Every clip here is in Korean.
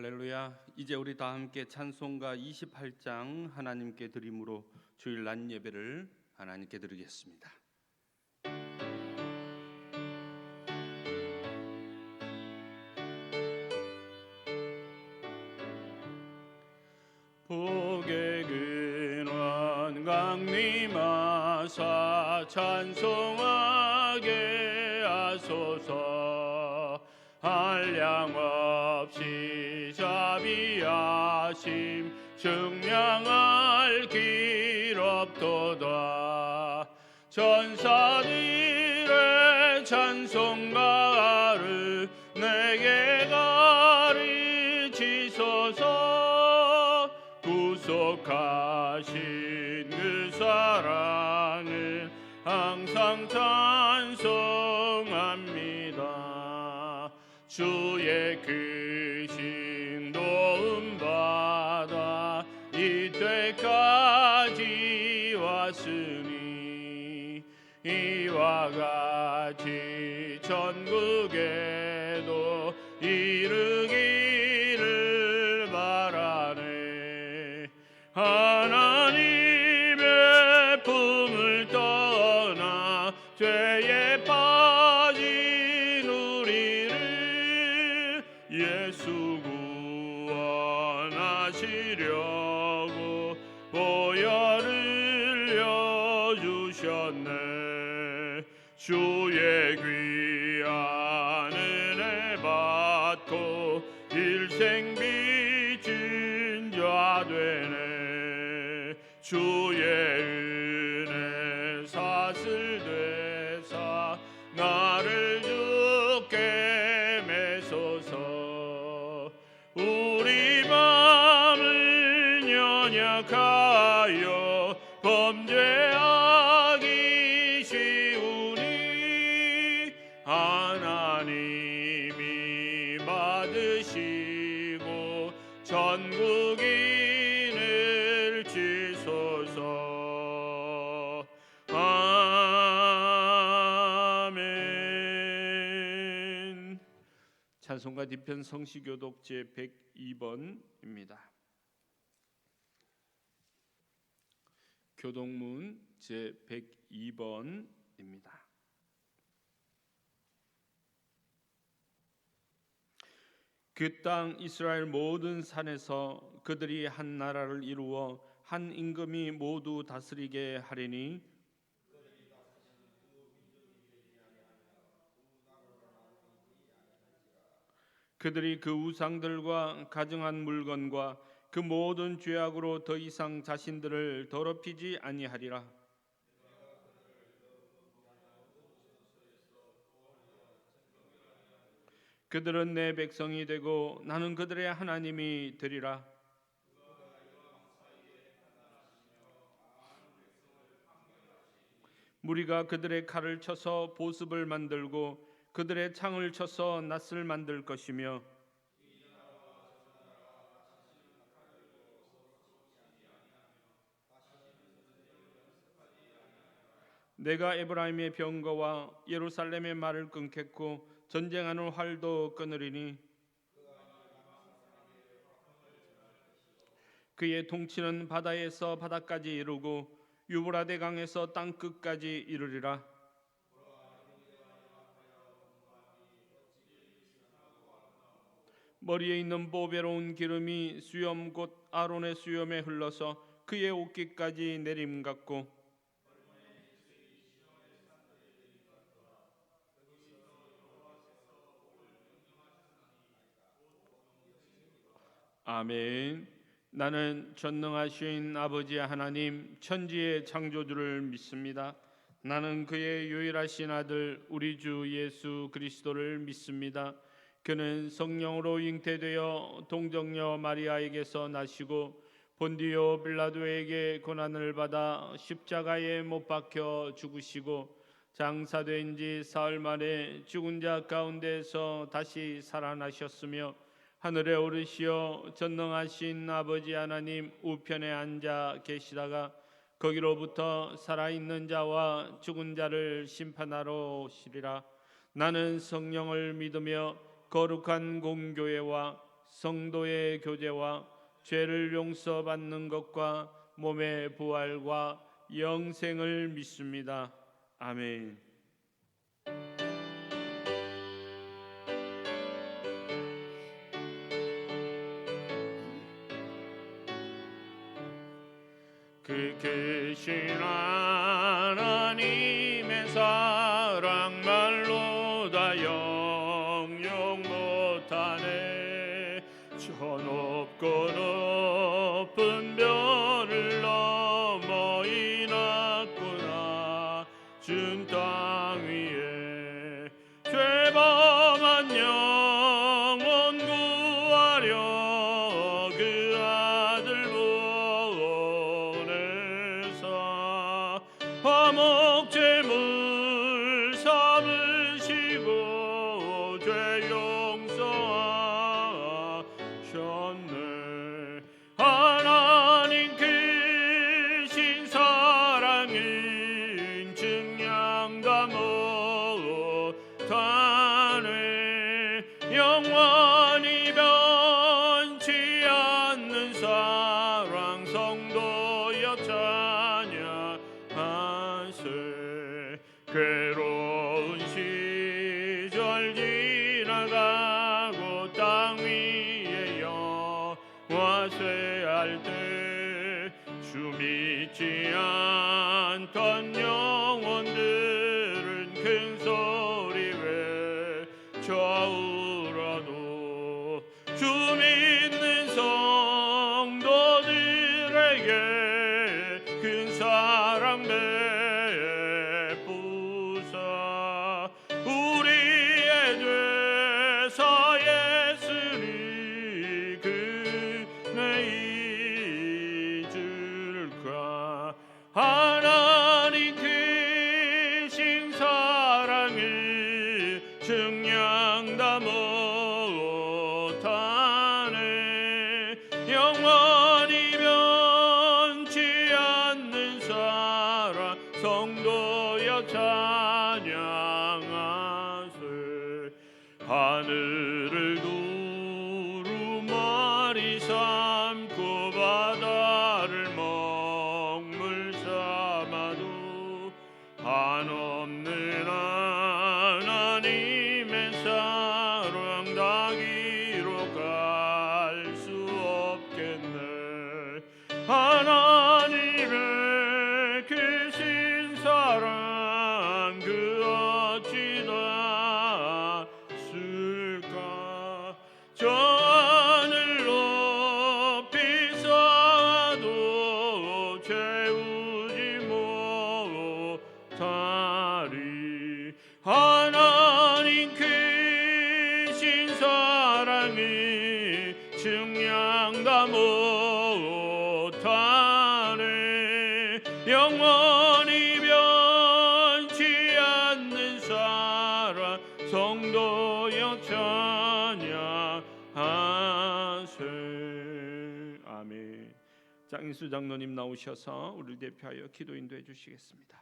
할렐루야. 이제 우리 다 함께 찬송가 28장 하나님께 드림으로 주일 낮 예배를 하나님께 드리겠습니다. 복의 근원 강림하사 찬송하게 하소서. 한량없이 자비하심 증량할 길 없도다. 천사들의 찬송가를 내게 가르치소서. 구속하신 그 사랑을 항상 찬송합니다. 주의 크신 도움 받아 이때까지 왔으니 이와 같이 천국에도 이르기를 바라네. 하나님의 품을 떠나 죄에 빠진 우리를 예수 구원하시려고 보혈을 흘려주셨네. 주의 귀한 은혜 받고 일생 빚진 자 되네. 주의 은혜 사슬 되사 나를 주께 매소서. 우리 마음을 연약하여 범죄하기 쉬우니 하나님이 받으시고 전국인을 주소서. 아멘. 찬송가 뒤편 성시교독 제 102번입니다. 교독문 제 102번입니다. 그 땅 이스라엘 모든 산에서 그들이 한 나라를 이루어 한 임금이 모두 다스리게 하리니 그들이 그 우상들과 가증한 물건과 그 모든 죄악으로 더 이상 자신들을 더럽히지 아니하리라. 그들은 내 백성이 되고 나는 그들의 하나님이 되리라. 무리가 그들의 칼을 쳐서 보습을 만들고 그들의 창을 쳐서 낫을 만들 것이며 내가 에브라임의 병거와 예루살렘의 말을 끊겠고 전쟁하는 활도 끊으리니 그의 통치는 바다에서 바다까지 이르고 유브라데 강에서 땅 끝까지 이르리라. 머리에 있는 보배로운 기름이 수염 곧 아론의 수염에 흘러서 그의 옷깃까지 내림 같고 아멘. 나는 전능하신 아버지 하나님 천지의 창조주를 믿습니다. 나는 그의 유일하신 아들 우리 주 예수 그리스도를 믿습니다. 그는 성령으로 잉태되어 동정녀 마리아에게서 나시고 본디오 빌라도에게 고난을 받아 십자가에 못 박혀 죽으시고 장사된 지 사흘 만에 죽은 자 가운데서 다시 살아나셨으며 하늘에 오르시어 전능하신 아버지 하나님 우편에 앉아 계시다가 거기로부터 살아있는 자와 죽은 자를 심판하러 오시리라. 나는 성령을 믿으며 거룩한 공교회와 성도의 교제와 죄를 용서받는 것과 몸의 부활과 영생을 믿습니다. 아멘. 그 크신 하나님의 사랑 말로 다 영영 못하네. 저 높고 높은 별을 넘어 이 낮구나 준 땅 위에 죄범한 영혼 구하려 그 아들 보내사 화목제물 삼으시고 죄 용서하셨네. 하나님 크신 사랑은 증량다 못하네. 영원히 변치 않는 사랑 성도여 찬양하세. 괴로운 시절 지나가고 땅 위에 영화 쇠할 때 주 믿지 않던 영혼들은 큰 소리 외쳐울어도 주 믿는 성도들에게 큰 사랑 베푸사 우리의 죄사 예수니 그네 잊을까. 하나님 크신 사랑을 증량다 못하네. 영원히 변치 않는 사랑 성도여 찬양하세. 하늘을 두루마리 삼고 바다를 먹물 삼아도 한없는 하나님의 사랑 다 기록할 수 없겠네. 하나님의 크신 사랑 그 어찌 닿을까. 저 하늘 높이 쌓아도 채우지 못하리. 하나님 크신 사랑을 증량다 못하네. 영원히 변치 않는 사랑 성도여 찬양하세. 아멘. 장인수 장로님 나오셔서 우리를 대표하여 기도 인도해 주시겠습니다.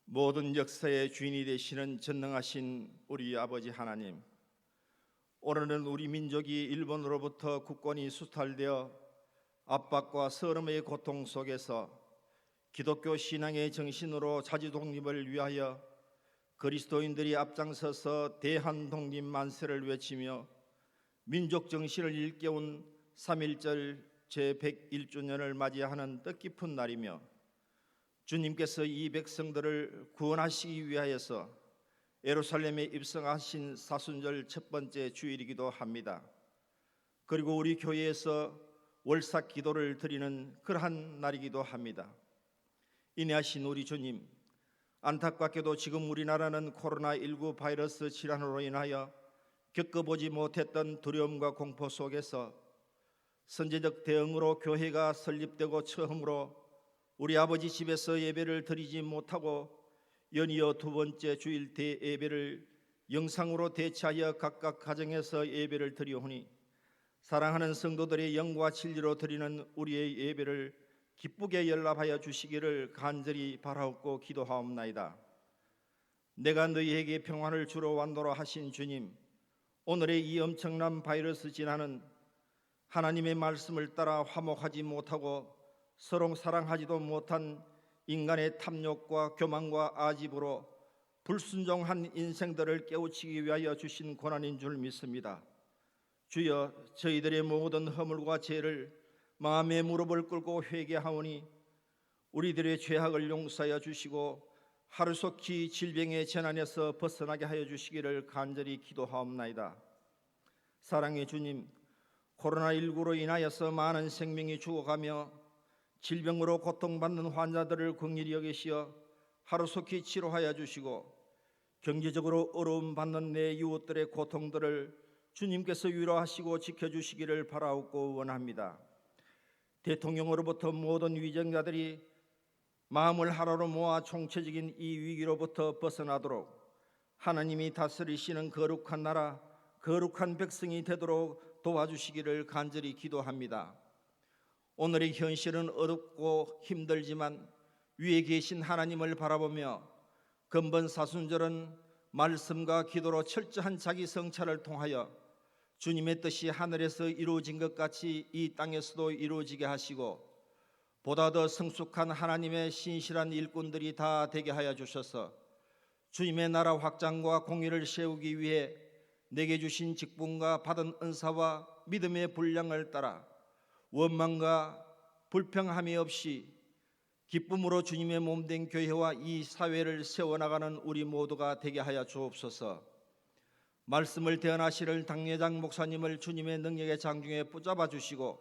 모든 역사의 주인이 되시는 전능하신 우리 아버지 하나님, 오늘은 우리 민족이 일본으로부터 국권이 수탈되어 압박과 서름의 고통 속에서 기독교 신앙의 정신으로 자주 독립을 위하여 그리스도인들이 앞장서서 대한 독립 만세를 외치며 민족 정신을 일깨운 3.1절 제101주년을 맞이하는 뜻깊은 날이며, 주님께서 이 백성들을 구원하시기 위하여서 예루살렘에 입성하신 사순절 첫 번째 주일이기도 합니다. 그리고 우리 교회에서 월삭 기도를 드리는 그러한 날이기도 합니다. 인내하신 우리 주님, 안타깝게도 지금 우리나라는 코로나19 바이러스 질환으로 인하여 겪어보지 못했던 두려움과 공포 속에서 선제적 대응으로 교회가 설립되고 처음으로 우리 아버지 집에서 예배를 드리지 못하고 연이어 두 번째 주일 대예배를 영상으로 대체하여 각각 가정에서 예배를 드리오니 사랑하는 성도들의 영과 진리로 드리는 우리의 예배를 기쁘게 연락하여 주시기를 간절히 바라옵고 기도하옵나이다. 내가 너희에게 평안을 주러 왔노라 하신 주님, 오늘의 이 엄청난 바이러스 진화는 하나님의 말씀을 따라 화목하지 못하고 서로 사랑하지도 못한 인간의 탐욕과 교만과 아집으로 불순종한 인생들을 깨우치기 위하여 주신 고난인 줄 믿습니다. 주여, 저희들의 모든 허물과 죄를 마음의 무릎을 꿇고 회개하오니 우리들의 죄악을 용서하여 주시고 하루속히 질병의 재난에서 벗어나게 하여 주시기를 간절히 기도하옵나이다. 사랑의 주님, 코로나19로 인하여서 많은 생명이 죽어가며 질병으로 고통받는 환자들을 긍휼히 여기시어 하루속히 치료하여 주시고 경제적으로 어려움 받는 내 이웃들의 고통들을 주님께서 위로하시고 지켜주시기를 바라옵고 원합니다. 대통령으로부터 모든 위정자들이 마음을 하나로 모아 총체적인 이 위기로부터 벗어나도록 하나님이 다스리시는 거룩한 나라, 거룩한 백성이 되도록 도와주시기를 간절히 기도합니다. 오늘의 현실은 어렵고 힘들지만 위에 계신 하나님을 바라보며 근본사순절은 말씀과 기도로 철저한 자기 성찰을 통하여 주님의 뜻이 하늘에서 이루어진 것 같이 이 땅에서도 이루어지게 하시고 보다 더 성숙한 하나님의 신실한 일꾼들이 다 되게 하여 주셔서 주님의 나라 확장과 공의를 세우기 위해 내게 주신 직분과 받은 은사와 믿음의 분량을 따라 원망과 불평함이 없이 기쁨으로 주님의 몸된 교회와 이 사회를 세워나가는 우리 모두가 되게 하여 주옵소서. 말씀을 대언하시는 당회장 목사님을 주님의 능력의 장중에 붙잡아 주시고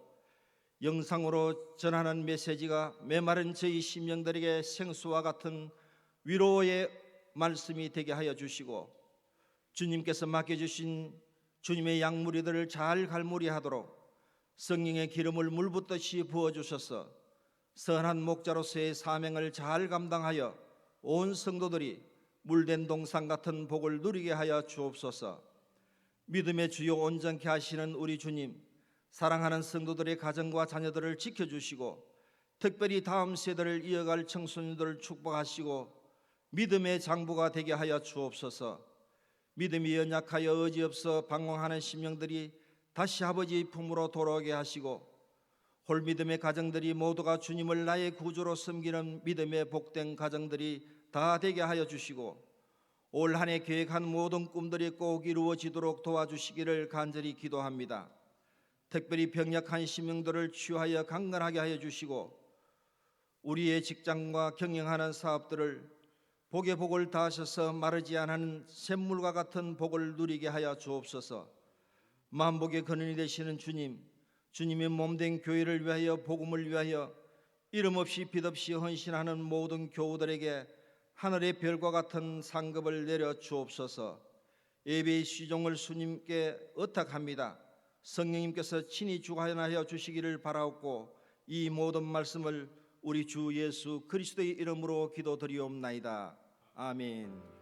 영상으로 전하는 메시지가 메마른 저희 심령들에게 생수와 같은 위로의 말씀이 되게 하여 주시고 주님께서 맡겨주신 주님의 양무리들을 잘 갈무리하도록 성령의 기름을 물붓듯이 부어주셔서 선한 목자로서의 사명을 잘 감당하여 온 성도들이 물된 동산 같은 복을 누리게 하여 주옵소서. 믿음의 주요 온전케 하시는 우리 주님, 사랑하는 성도들의 가정과 자녀들을 지켜주시고 특별히 다음 세대를 이어갈 청소년들을 축복하시고 믿음의 장부가 되게 하여 주옵소서. 믿음이 연약하여 의지없어 방황하는 심령들이 다시 아버지의 품으로 돌아오게 하시고 홀믿음의 가정들이 모두가 주님을 나의 구주로 섬기는 믿음의 복된 가정들이 다 되게 하여 주시고 올 한 해 계획한 모든 꿈들이 꼭 이루어지도록 도와주시기를 간절히 기도합니다. 특별히 병약한 심령들을 치유하여 강건하게 하여 주시고 우리의 직장과 경영하는 사업들을 복의 복을 다하셔서 마르지 않는 샘물과 같은 복을 누리게 하여 주옵소서. 만복의 근원이 되시는 주님, 주님의 몸된 교회를 위하여 복음을 위하여 이름 없이 빛 없이 헌신하는 모든 교우들에게 하늘의 별과 같은 상급을 내려 주옵소서. 예배의 시종을 주님께 의탁합니다. 성령님께서 친히 주관하여 주시기를 바라옵고 이 모든 말씀을 우리 주 예수 그리스도의 이름으로 기도드리옵나이다. 아멘.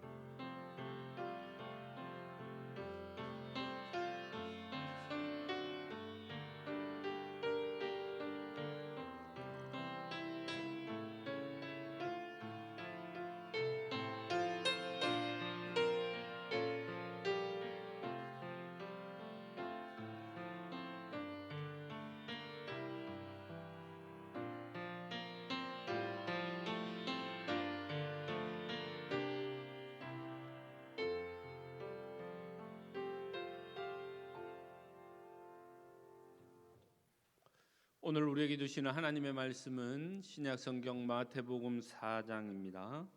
오늘 우리에게 주시는 하나님의 말씀은 신약성경 마태복음 4장입니다.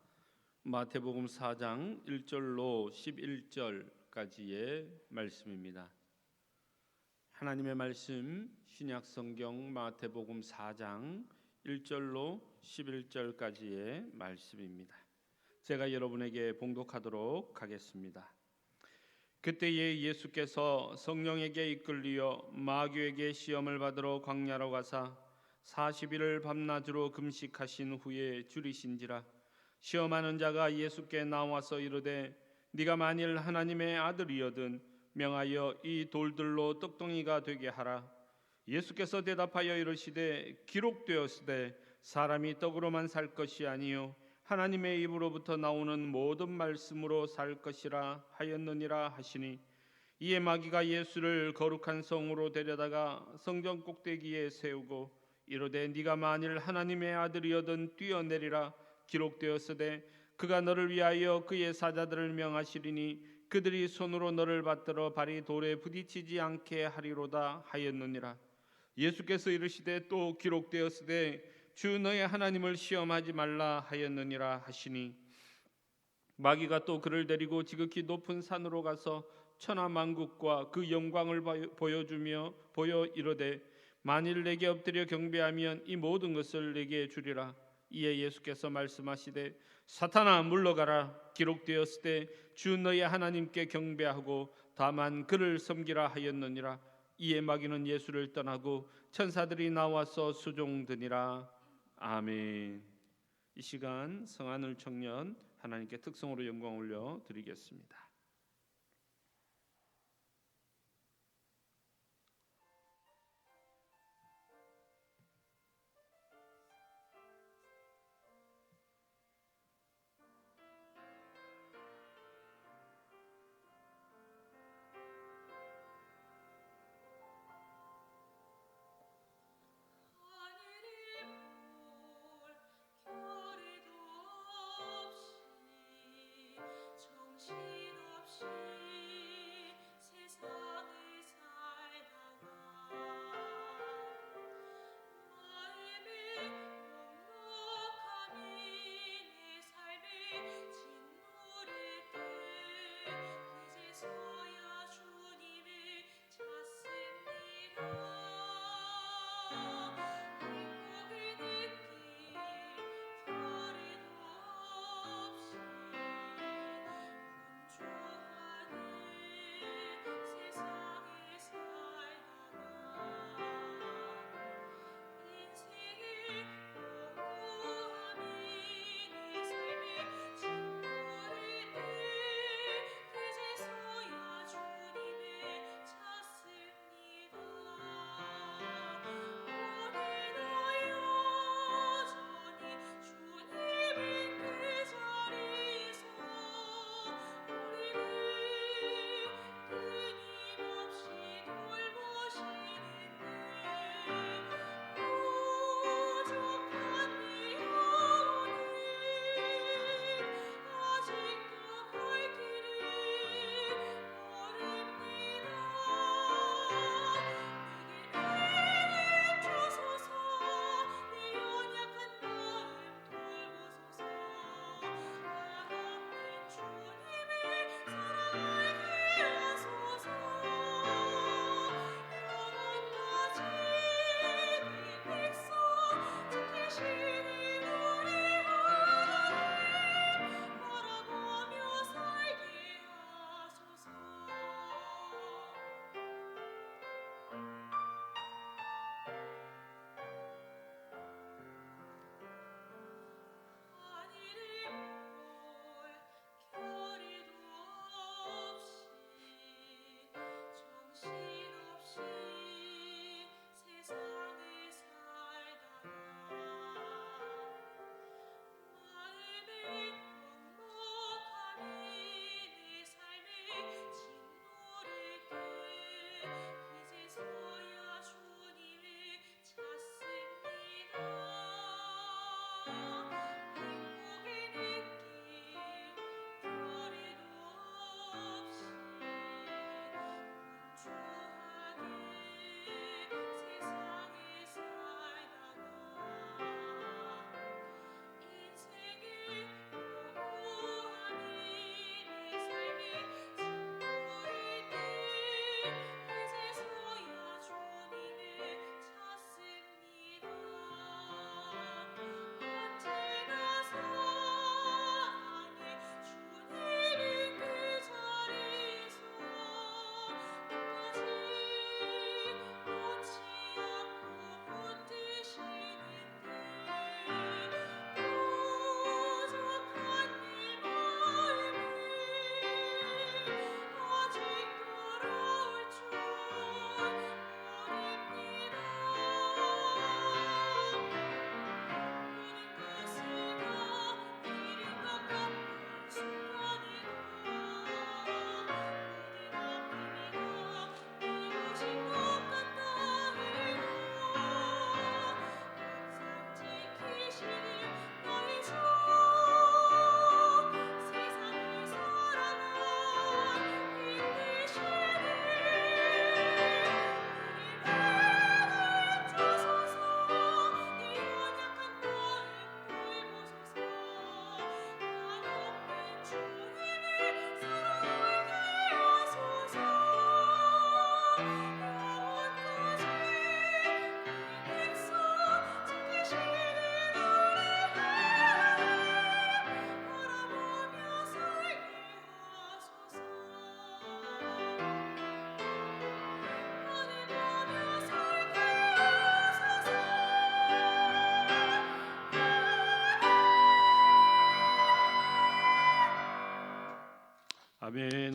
마태복음 4장 1절로 11절까지의 말씀입니다. 하나님의 말씀 신약성경 마태복음 4장 1절로 11절까지의 말씀입니다. 제가 여러분에게 봉독하도록 하겠습니다. 그때에 예수께서 성령에게 이끌리어 마귀에게 시험을 받으러 광야로 가사 40일을 밤낮으로 금식하신 후에 줄이신지라. 시험하는 자가 예수께 나와서 이르되 네가 만일 하나님의 아들이여든 명하여 이 돌들로 떡덩이가 되게 하라. 예수께서 대답하여 이르시되 기록되었으되 사람이 떡으로만 살 것이 아니요 하나님의 입으로부터 나오는 모든 말씀으로 살 것이라 하였느니라 하시니, 이에 마귀가 예수를 거룩한 성으로 데려다가 성전 꼭대기에 세우고 이르되 네가 만일 하나님의 아들이여든 뛰어내리라. 기록되었으되 그가 너를 위하여 그의 사자들을 명하시리니 그들이 손으로 너를 받들어 발이 돌에 부딪히지 않게 하리로다 하였느니라. 예수께서 이르시되 또 기록되었으되 주 너의 하나님을 시험하지 말라 하였느니라 하시니, 마귀가 또 그를 데리고 지극히 높은 산으로 가서 천하 만국과 그 영광을 보여 이르되 만일 내게 엎드려 경배하면 이 모든 것을 내게 주리라. 이에 예수께서 말씀하시되 사탄아 물러가라. 기록되었으되 주 너의 하나님께 경배하고 다만 그를 섬기라 하였느니라. 이에 마귀는 예수를 떠나고 천사들이 나와서 수종드니라. 아멘. 이 시간 성안을 청년 하나님께 특성으로 영광 올려 드리겠습니다. 하늘이 볼 결에도 없이 정신없이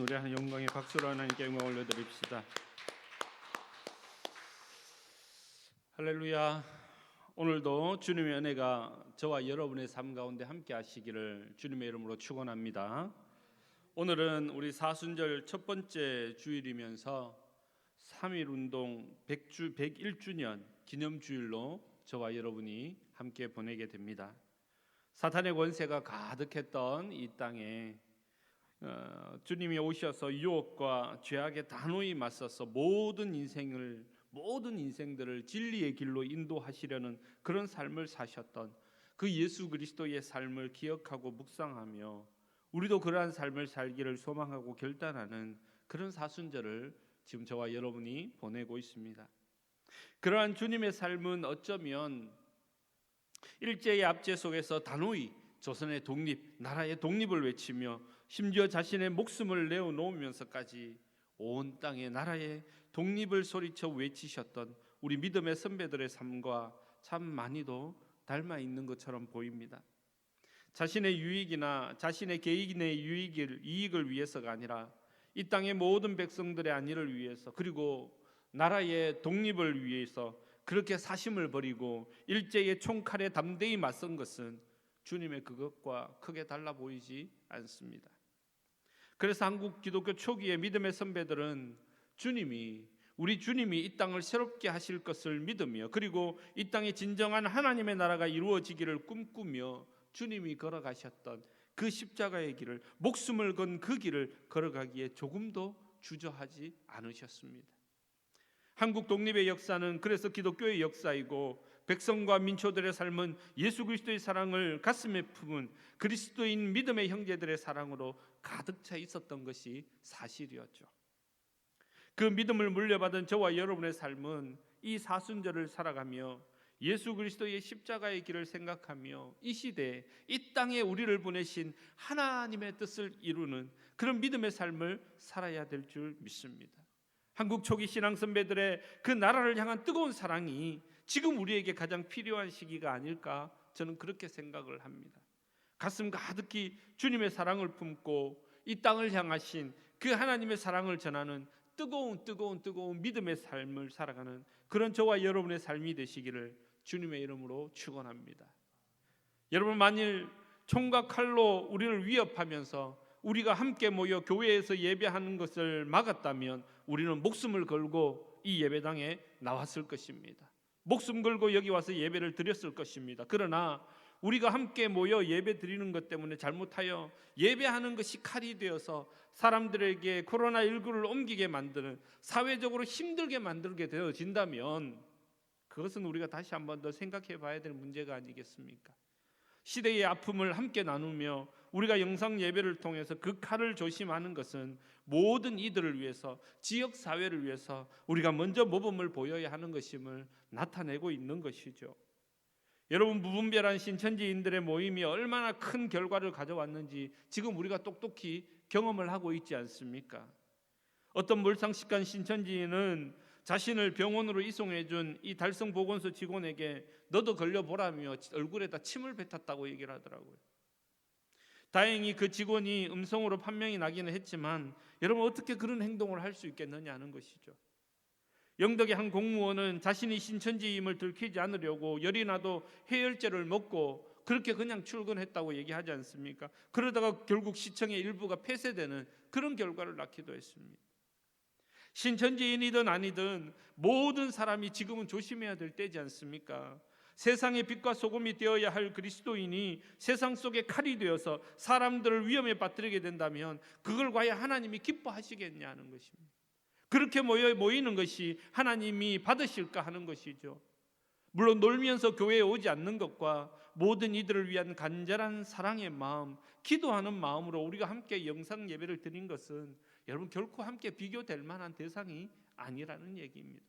아멘. 우리 하나님 영광의 박수로 하나님께 영광 올려드립시다. 할렐루야. 오늘도 주님의 은혜가 저와 여러분의 삶 가운데 함께 하시기를 주님의 이름으로 축원합니다. 오늘은 우리 사순절 첫 번째 주일이면서 3.1운동 101주년 기념주일로 저와 여러분이 함께 보내게 됩니다. 사탄의 권세가 가득했던 이 땅에 주님이 오셔서 유혹과 죄악에 단호히 맞서서 모든 인생들을 진리의 길로 인도하시려는 그런 삶을 사셨던 그 예수 그리스도의 삶을 기억하고 묵상하며 우리도 그러한 삶을 살기를 소망하고 결단하는 그런 사순절을 지금 저와 여러분이 보내고 있습니다. 그러한 주님의 삶은 어쩌면 일제의 압제 속에서 단호히 조선의 독립, 나라의 독립을 외치며 심지어 자신의 목숨을 내어놓으면서까지 온 땅의 나라의 독립을 소리쳐 외치셨던 우리 믿음의 선배들의 삶과 참 많이도 닮아 있는 것처럼 보입니다. 자신의 유익이나 자신의 개인의 이익을 위해서가 아니라 이 땅의 모든 백성들의 안위를 위해서 그리고 나라의 독립을 위해서 그렇게 사심을 버리고 일제의 총칼에 담대히 맞선 것은 주님의 그것과 크게 달라 보이지 않습니다. 그래서 한국 기독교 초기의 믿음의 선배들은 우리 주님이 이 땅을 새롭게 하실 것을 믿으며 그리고 이 땅에 진정한 하나님의 나라가 이루어지기를 꿈꾸며 주님이 걸어가셨던 그 십자가의 길을, 목숨을 건 그 길을 걸어가기에 조금도 주저하지 않으셨습니다. 한국 독립의 역사는 그래서 기독교의 역사이고 백성과 민초들의 삶은 예수 그리스도의 사랑을 가슴에 품은 그리스도인 믿음의 형제들의 사랑으로 가득 차 있었던 것이 사실이었죠. 그 믿음을 물려받은 저와 여러분의 삶은 이 사순절을 살아가며 예수 그리스도의 십자가의 길을 생각하며 이 시대에 이 땅에 우리를 보내신 하나님의 뜻을 이루는 그런 믿음의 삶을 살아야 될 줄 믿습니다. 한국 초기 신앙 선배들의 그 나라를 향한 뜨거운 사랑이 지금 우리에게 가장 필요한 시기가 아닐까 저는 그렇게 생각을 합니다. 가슴 가득히 주님의 사랑을 품고 이 땅을 향하신 그 하나님의 사랑을 전하는 뜨거운 믿음의 삶을 살아가는 그런 저와 여러분의 삶이 되시기를 주님의 이름으로 축원합니다. 여러분, 만일 총과 칼로 우리를 위협하면서 우리가 함께 모여 교회에서 예배하는 것을 막았다면 우리는 목숨을 걸고 이 예배당에 나왔을 것입니다. 목숨 걸고 여기 와서 예배를 드렸을 것입니다. 그러나 우리가 함께 모여 예배 드리는 것 때문에 잘못하여 예배하는 것이 칼이 되어서 사람들에게 코로나19를 옮기게 만드는, 사회적으로 힘들게 만들게 되어진다면 그것은 우리가 다시 한번 더 생각해 봐야 될 문제가 아니겠습니까? 시대의 아픔을 함께 나누며 우리가 영상 예배를 통해서 그 칼을 조심하는 것은 모든 이들을 위해서, 지역 사회를 위해서 우리가 먼저 모범을 보여야 하는 것임을 나타내고 있는 것이죠. 여러분, 무분별한 신천지인들의 모임이 얼마나 큰 결과를 가져왔는지 지금 우리가 똑똑히 경험을 하고 있지 않습니까? 어떤 몰상식한 신천지인은 자신을 병원으로 이송해준 이 달성보건소 직원에게 너도 걸려보라며 얼굴에다 침을 뱉었다고 얘기를 하더라고요. 다행히 그 직원이 음성으로 판명이 나기는 했지만 여러분, 어떻게 그런 행동을 할 수 있겠느냐 하는 것이죠. 영덕의 한 공무원은 자신이 신천지임을 들키지 않으려고 열이 나도 해열제를 먹고 그렇게 그냥 출근했다고 얘기하지 않습니까? 그러다가 결국 시청의 일부가 폐쇄되는 그런 결과를 낳기도 했습니다. 신천지인이든 아니든 모든 사람이 지금은 조심해야 될 때지 않습니까? 세상의 빛과 소금이 되어야 할 그리스도인이 세상 속에 칼이 되어서 사람들을 위험에 빠뜨리게 된다면 그걸 과연 하나님이 기뻐하시겠냐는 것입니다. 그렇게 모이는 것이 하나님이 받으실까 하는 것이죠. 물론 놀면서 교회에 오지 않는 것과 모든 이들을 위한 간절한 사랑의 마음, 기도하는 마음으로 우리가 함께 영상 예배를 드린 것은 여러분 결코 함께 비교될 만한 대상이 아니라는 얘기입니다.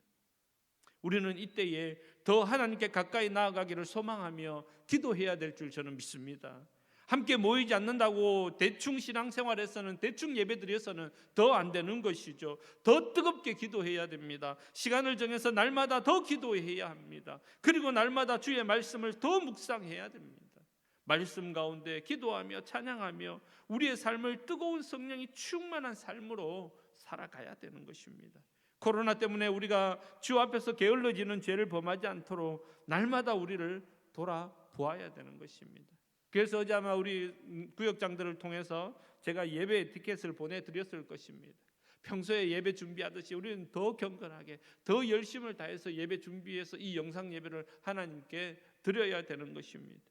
우리는 이때에 더 하나님께 가까이 나아가기를 소망하며 기도해야 될 줄 저는 믿습니다. 함께 모이지 않는다고 대충 신앙생활에서는, 대충 예배드려서는 더 안 되는 것이죠. 더 뜨겁게 기도해야 됩니다. 시간을 정해서 날마다 더 기도해야 합니다. 그리고 날마다 주의 말씀을 더 묵상해야 됩니다. 말씀 가운데 기도하며 찬양하며 우리의 삶을 뜨거운 성령이 충만한 삶으로 살아가야 되는 것입니다. 코로나 때문에 우리가 주 앞에서 게을러지는 죄를 범하지 않도록 날마다 우리를 돌아보아야 되는 것입니다. 그래서 어제 아마 우리 구역장들을 통해서 제가 예배 티켓을 보내드렸을 것입니다. 평소에 예배 준비하듯이 우리는 더 경건하게 더 열심을 다해서 예배 준비해서 이 영상 예배를 하나님께 드려야 되는 것입니다.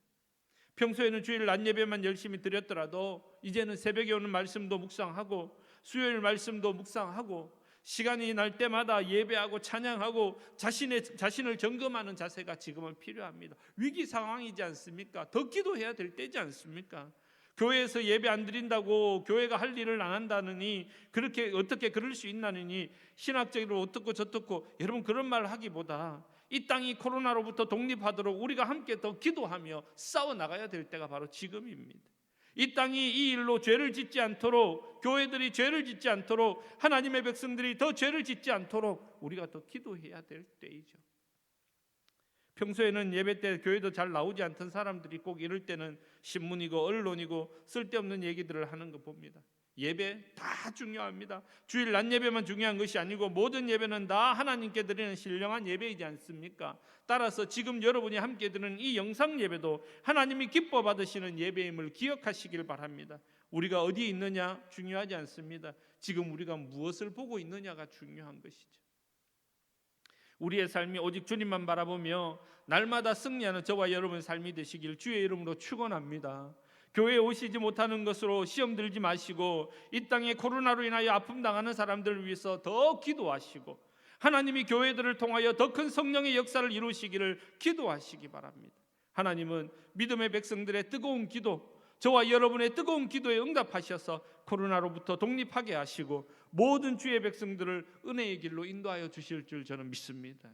평소에는 주일 낮 예배만 열심히 드렸더라도 이제는 새벽에 오는 말씀도 묵상하고 수요일 말씀도 묵상하고 시간이 날 때마다 예배하고 찬양하고 자신을 점검하는 자세가 지금은 필요합니다. 위기 상황이지 않습니까? 더 기도해야 될 때지 않습니까? 교회에서 예배 안 드린다고 교회가 할 일을 안 한다느니 그렇게 어떻게 그럴 수 있나느니 신학적으로 어떻고 저떻고 여러분 그런 말을 하기보다 이 땅이 코로나로부터 독립하도록 우리가 함께 더 기도하며 싸워나가야 될 때가 바로 지금입니다. 이 땅이 이 일로 죄를 짓지 않도록 교회들이 죄를 짓지 않도록 하나님의 백성들이 더 죄를 짓지 않도록 우리가 더 기도해야 될 때이죠. 평소에는 예배 때 교회도 잘 나오지 않던 사람들이 꼭 이럴 때는 신문이고 언론이고 쓸데없는 얘기들을 하는 거 봅니다. 예배 다 중요합니다. 주일 낮 예배만 중요한 것이 아니고 모든 예배는 다 하나님께 드리는 신령한 예배이지 않습니까? 따라서 지금 여러분이 함께 드리는 이 영상 예배도 하나님이 기뻐 받으시는 예배임을 기억하시길 바랍니다. 우리가 어디에 있느냐 중요하지 않습니다. 지금 우리가 무엇을 보고 있느냐가 중요한 것이죠. 우리의 삶이 오직 주님만 바라보며 날마다 승리하는 저와 여러분의 삶이 되시길 주의 이름으로 축원합니다. 교회에 오시지 못하는 것으로 시험 들지 마시고 이 땅에 코로나로 인하여 아픔 당하는 사람들을 위해서 더 기도하시고 하나님이 교회들을 통하여 더 큰 성령의 역사를 이루시기를 기도하시기 바랍니다. 하나님은 믿음의 백성들의 뜨거운 기도, 저와 여러분의 뜨거운 기도에 응답하셔서 코로나로부터 독립하게 하시고 모든 주의 백성들을 은혜의 길로 인도하여 주실 줄 저는 믿습니다.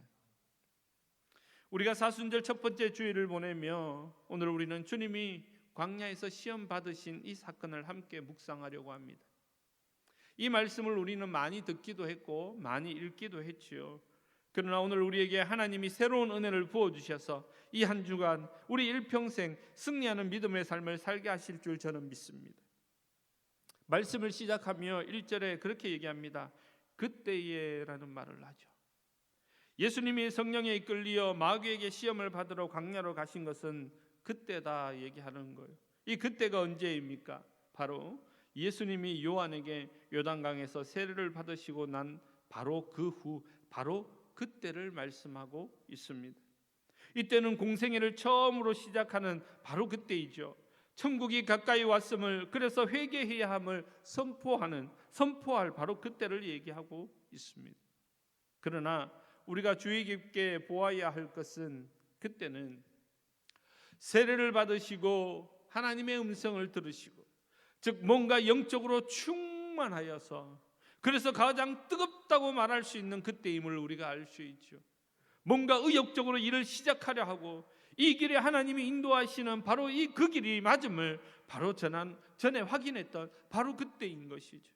우리가 사순절 첫 번째 주일을 보내며 오늘 우리는 주님이 광야에서 시험 받으신 이 사건을 함께 묵상하려고 합니다. 이 말씀을 우리는 많이 듣기도 했고 많이 읽기도 했지요. 그러나 오늘 우리에게 하나님이 새로운 은혜를 부어주셔서 이 한 주간 우리 일평생 승리하는 믿음의 삶을 살게 하실 줄 저는 믿습니다. 말씀을 시작하며 1절에 그렇게 얘기합니다. 그때에라는 말을 하죠. 예수님이 성령에 이끌리어 마귀에게 시험을 받으러 광야로 가신 것은 그때다 얘기하는 거예요. 이 그때가 언제입니까? 바로 예수님이 요한에게 요단강에서 세례를 받으시고 난 바로 그 후 바로 그때를 말씀하고 있습니다. 이때는 공생애를 처음으로 시작하는 바로 그때이죠. 천국이 가까이 왔음을 그래서 회개해야 함을 선포할 바로 그때를 얘기하고 있습니다. 그러나 우리가 주의 깊게 보아야 할 것은 그때는 세례를 받으시고 하나님의 음성을 들으시고 즉 뭔가 영적으로 충만하여서 그래서 가장 뜨겁다고 말할 수 있는 그때임을 우리가 알 수 있죠. 뭔가 의욕적으로 일을 시작하려 하고 이 길에 하나님이 인도하시는 바로 이 그 길이 맞음을 바로 전에 확인했던 바로 그때인 것이죠.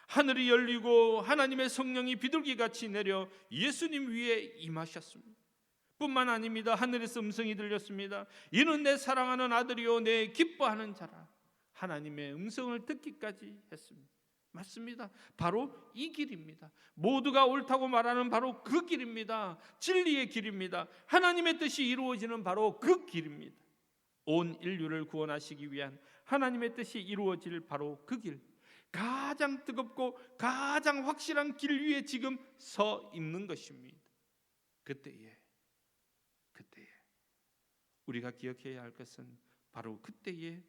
하늘이 열리고 하나님의 성령이 비둘기같이 내려 예수님 위에 임하셨습니다. 뿐만 아닙니다. 하늘에서 음성이 들렸습니다. 이는 내 사랑하는 아들이요 내 기뻐하는 자라. 하나님의 음성을 듣기까지 했습니다. 맞습니다. 바로 이 길입니다. 모두가 옳다고 말하는 바로 그 길입니다. 진리의 길입니다. 하나님의 뜻이 이루어지는 바로 그 길입니다. 온 인류를 구원하시기 위한 하나님의 뜻이 이루어질 바로 그 길, 가장 뜨겁고 가장 확실한 길 위에 지금 서 있는 것입니다. 그때에 우리가 기억해야 할 것은 바로 그때에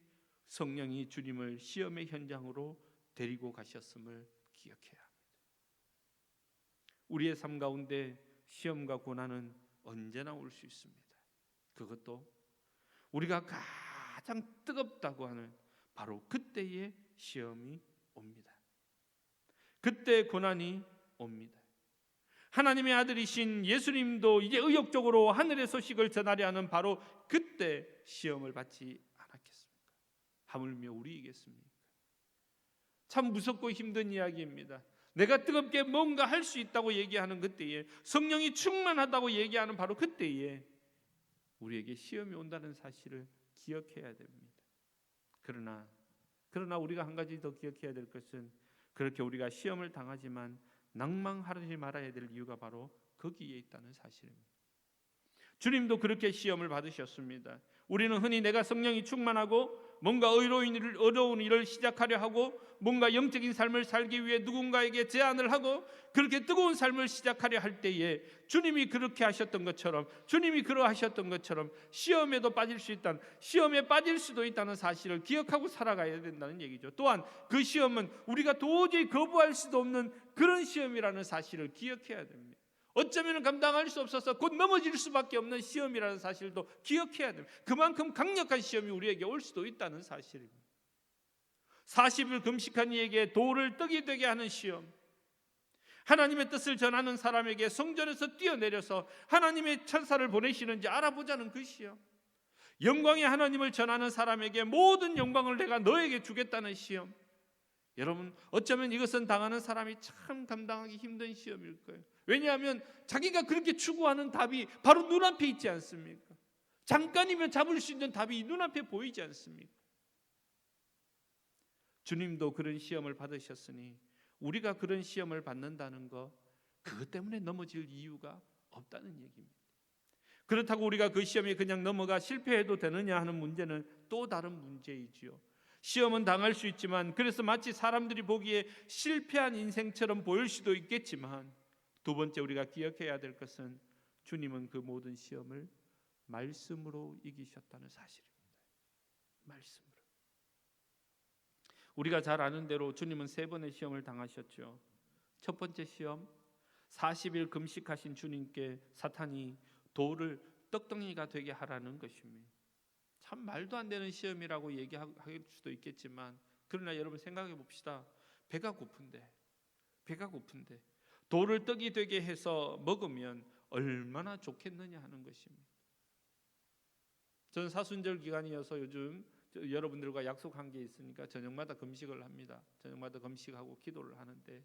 성령이 주님을 시험의 현장으로 데리고 가셨음을 기억해야 합니다. 우리의 삶 가운데 시험과 고난은 언제나 올 수 있습니다. 그것도 우리가 가장 뜨겁다고 하는 바로 그때의 시험이 옵니다. 그때 고난이 옵니다. 하나님의 아들이신 예수님도 이제 의욕적으로 하늘의 소식을 전하려 하는 바로 그때 시험을 받지 않았겠습니까? 하물며 우리이겠습니까? 참 무섭고 힘든 이야기입니다. 내가 뜨겁게 뭔가 할 수 있다고 얘기하는 그때에, 성령이 충만하다고 얘기하는 바로 그때에 우리에게 시험이 온다는 사실을 기억해야 됩니다. 그러나 우리가 한 가지 더 기억해야 될 것은 그렇게 우리가 시험을 당하지만 낭망하지 말아야 될 이유가 바로 거기에 있다는 사실입니다. 주님도 그렇게 시험을 받으셨습니다. 우리는 흔히 내가 성령이 충만하고 뭔가 어려운 일을 시작하려 하고 뭔가 영적인 삶을 살기 위해 누군가에게 제안을 하고 그렇게 뜨거운 삶을 시작하려 할 때에 주님이 그렇게 하셨던 것처럼, 주님이 그러하셨던 것처럼 시험에도 빠질 수 있다는, 시험에 빠질 수도 있다는 사실을 기억하고 살아가야 된다는 얘기죠. 또한 그 시험은 우리가 도저히 거부할 수도 없는 그런 시험이라는 사실을 기억해야 됩니다. 어쩌면 감당할 수 없어서 곧 넘어질 수밖에 없는 시험이라는 사실도 기억해야 됩니다. 그만큼 강력한 시험이 우리에게 올 수도 있다는 사실입니다. 40일 금식한 이에게 돌을 떡이 되게 하는 시험, 하나님의 뜻을 전하는 사람에게 성전에서 뛰어내려서 하나님의 천사를 보내시는지 알아보자는 그 시험, 영광의 하나님을 전하는 사람에게 모든 영광을 내가 너에게 주겠다는 시험. 여러분, 어쩌면 이것은 당하는 사람이 참 감당하기 힘든 시험일 거예요. 왜냐하면 자기가 그렇게 추구하는 답이 바로 눈앞에 있지 않습니까? 잠깐이면 잡을 수 있는 답이 눈앞에 보이지 않습니까? 주님도 그런 시험을 받으셨으니 우리가 그런 시험을 받는다는 것, 그것 때문에 넘어질 이유가 없다는 얘기입니다. 그렇다고 우리가 그 시험에 그냥 넘어가 실패해도 되느냐 하는 문제는 또 다른 문제이지요. 시험은 당할 수 있지만, 그래서 마치 사람들이 보기에 실패한 인생처럼 보일 수도 있겠지만, 두 번째 우리가 기억해야 될 것은 주님은 그 모든 시험을 말씀으로 이기셨다는 사실입니다. 말씀으로. 우리가 잘 아는 대로 주님은 3번의 시험을 당하셨죠. 첫 번째 시험, 40일 금식하신 주님께 사탄이 돌을 떡덩이가 되게 하라는 것입니다. 참 말도 안 되는 시험이라고 얘기할 수도 있겠지만, 그러나 여러분 생각해 봅시다. 배가 고픈데 돌을 떡이 되게 해서 먹으면 얼마나 좋겠느냐 하는 것입니다. 저는 사순절 기간이어서 요즘 여러분들과 약속한 게 있으니까 저녁마다 금식을 합니다. 저녁마다 금식하고 기도를 하는데,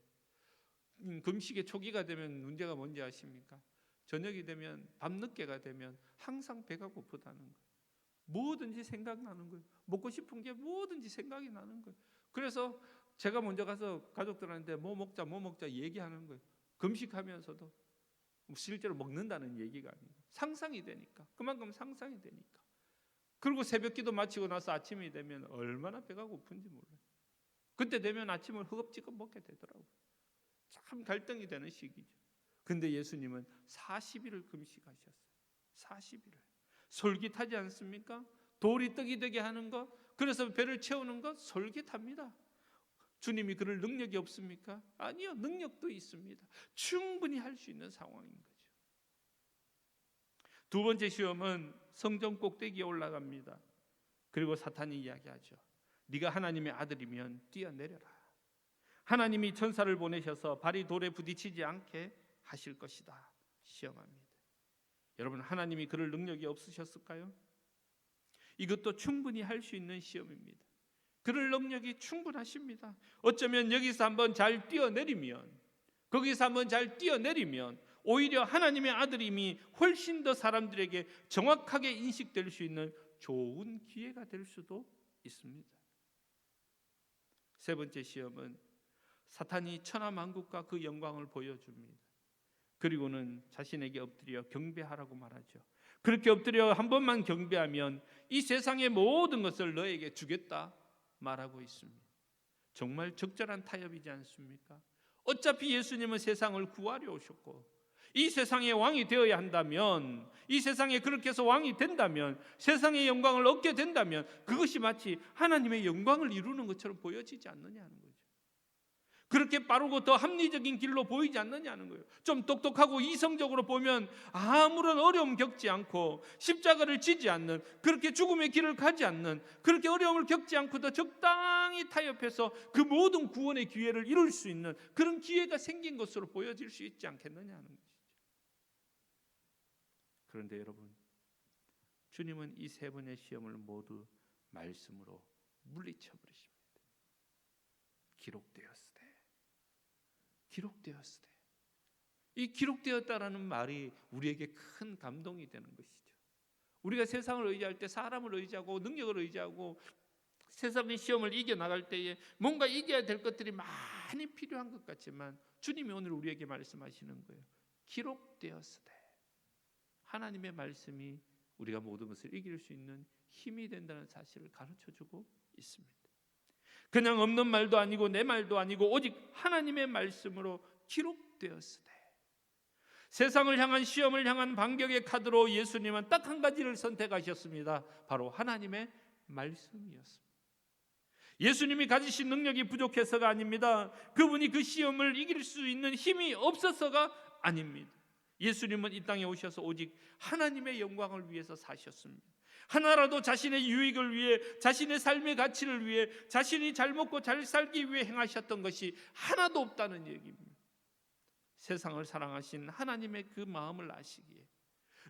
금식의 초기가 되면 문제가 뭔지 아십니까? 저녁이 되면, 밤늦게가 되면 항상 배가 고프다는 거예요. 뭐든지 생각나는 거예요. 먹고 싶은 게 뭐든지 생각이 나는 거예요. 그래서 제가 먼저 가서 가족들한테 뭐 먹자 얘기하는 거예요. 금식하면서도 실제로 먹는다는 얘기가 아니고 상상이 되니까, 그만큼 상상이 되니까. 그리고 새벽 기도 마치고 나서 아침이 되면 얼마나 배가 고픈지 몰라요. 그때 되면 아침을 허겁지겁 먹게 되더라고요. 참 갈등이 되는 시기죠. 근데 예수님은 40일을 금식하셨어요. 40일을. 솔깃하지 않습니까? 돌이 떡이 되게 하는 것, 그래서 배를 채우는 것 솔깃합니다. 주님이 그럴 능력이 없습니까? 아니요, 능력도 있습니다. 충분히 할 수 있는 상황인 거죠. 두 번째 시험은 성전 꼭대기에 올라갑니다. 그리고 사탄이 이야기하죠. 네가 하나님의 아들이면 뛰어내려라. 하나님이 천사를 보내셔서 발이 돌에 부딪히지 않게 하실 것이다. 시험합니다. 여러분, 하나님이 그럴 능력이 없으셨을까요? 이것도 충분히 할 수 있는 시험입니다. 그럴 능력이 충분하십니다. 어쩌면 여기서 한번 잘 뛰어내리면, 거기서 한번 잘 뛰어내리면 오히려 하나님의 아들임이 훨씬 더 사람들에게 정확하게 인식될 수 있는 좋은 기회가 될 수도 있습니다. 세 번째 시험은 사탄이 천하만국과 그 영광을 보여줍니다. 그리고는 자신에게 엎드려 경배하라고 말하죠. 그렇게 엎드려 한 번만 경배하면 이 세상의 모든 것을 너에게 주겠다 말하고 있습니다. 정말 적절한 타협이지 않습니까? 어차피 예수님은 세상을 구하려 오셨고, 이 세상의 왕이 되어야 한다면, 이 세상에 그렇게 해서 왕이 된다면, 세상의 영광을 얻게 된다면 그것이 마치 하나님의 영광을 이루는 것처럼 보여지지 않느냐 하는 거죠. 그렇게 빠르고 더 합리적인 길로 보이지 않느냐는 거예요. 좀 똑똑하고 이성적으로 보면 아무런 어려움 겪지 않고 십자가를 지지 않는, 그렇게 죽음의 길을 가지 않는, 그렇게 어려움을 겪지 않고 더 적당히 타협해서 그 모든 구원의 기회를 이룰 수 있는 그런 기회가 생긴 것으로 보여질 수 있지 않겠느냐 하는 것이죠. 그런데 여러분, 주님은 이 3번의 시험을 모두 말씀으로 물리쳐 버리십니다. 기록되었으되. 이 기록되었다라는 말이 우리에게 큰 감동이 되는 것이죠. 우리가 세상을 의지할 때 사람을 의지하고 능력을 의지하고 세상의 시험을 이겨나갈 때에 뭔가 이겨야 될 것들이 많이 필요한 것 같지만 주님이 오늘 우리에게 말씀하시는 거예요. 기록되었으되 하나님의 말씀이 우리가 모든 것을 이길 수 있는 힘이 된다는 사실을 가르쳐주고 있습니다. 그냥 없는 말도 아니고 내 말도 아니고 오직 하나님의 말씀으로 기록되었으되 세상을 향한 시험을 향한 반격의 카드로 예수님은 딱 한 가지를 선택하셨습니다. 바로 하나님의 말씀이었습니다. 예수님이 가지신 능력이 부족해서가 아닙니다. 그분이 그 시험을 이길 수 있는 힘이 없어서가 아닙니다. 예수님은 이 땅에 오셔서 오직 하나님의 영광을 위해서 사셨습니다. 하나라도 자신의 유익을 위해, 자신의 삶의 가치를 위해, 자신이 잘 먹고 잘 살기 위해 행하셨던 것이 하나도 없다는 얘기입니다. 세상을 사랑하신 하나님의 그 마음을 아시기에,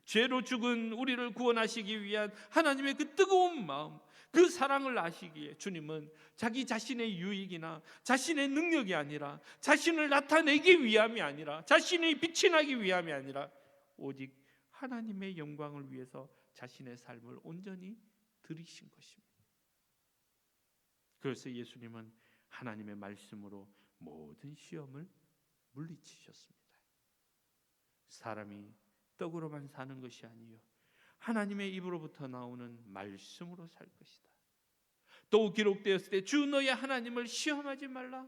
죄로 죽은 우리를 구원하시기 위한 하나님의 그 뜨거운 마음, 그 사랑을 아시기에 주님은 자기 자신의 유익이나 자신의 능력이 아니라, 자신을 나타내기 위함이 아니라, 자신이 빛이 나기 위함이 아니라 오직 하나님의 영광을 위해서 자신의 삶을 온전히 드리신 것입니다. 그래서 예수님은 하나님의 말씀으로 모든 시험을 물리치셨습니다. 사람이 떡으로만 사는 것이 아니요 하나님의 입으로부터 나오는 말씀으로 살 것이다. 또 기록되었을 때 주 너의 하나님을 시험하지 말라.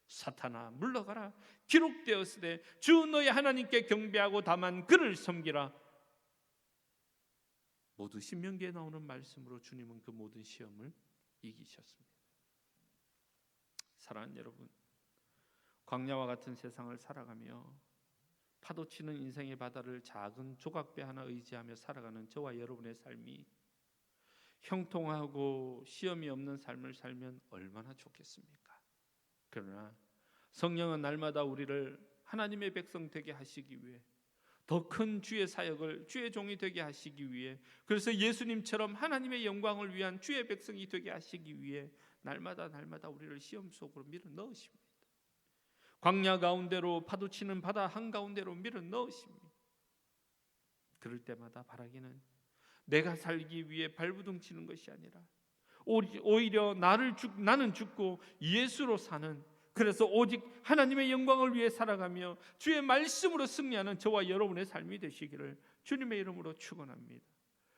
사탄아 물러가라. 기록되었을 때 주 너의 하나님께 경배하고 다만 그를 섬기라. 모두 신명기에 나오는 말씀으로 주님은 그 모든 시험을 이기셨습니다. 사랑하는 여러분, 광야와 같은 세상을 살아가며 파도치는 인생의 바다를 작은 조각배 하나 의지하며 살아가는 저와 여러분의 삶이 형통하고 시험이 없는 삶을 살면 얼마나 좋겠습니까? 그러나 성령은 날마다 우리를 하나님의 백성 되게 하시기 위해, 더 큰 주의 사역을 주의 종이 되게 하시기 위해, 그래서 예수님처럼 하나님의 영광을 위한 주의 백성이 되게 하시기 위해 날마다 우리를 시험 속으로 밀어 넣으십니다. 광야 가운데로, 파도치는 바다 한가운데로 밀어 넣으십니다. 그럴 때마다 바라기는 내가 살기 위해 발부둥 치는 것이 아니라 오히려 나는 죽고 예수로 사는, 그래서 오직 하나님의 영광을 위해 살아가며 주의 말씀으로 승리하는 저와 여러분의 삶이 되시기를 주님의 이름으로 축원합니다.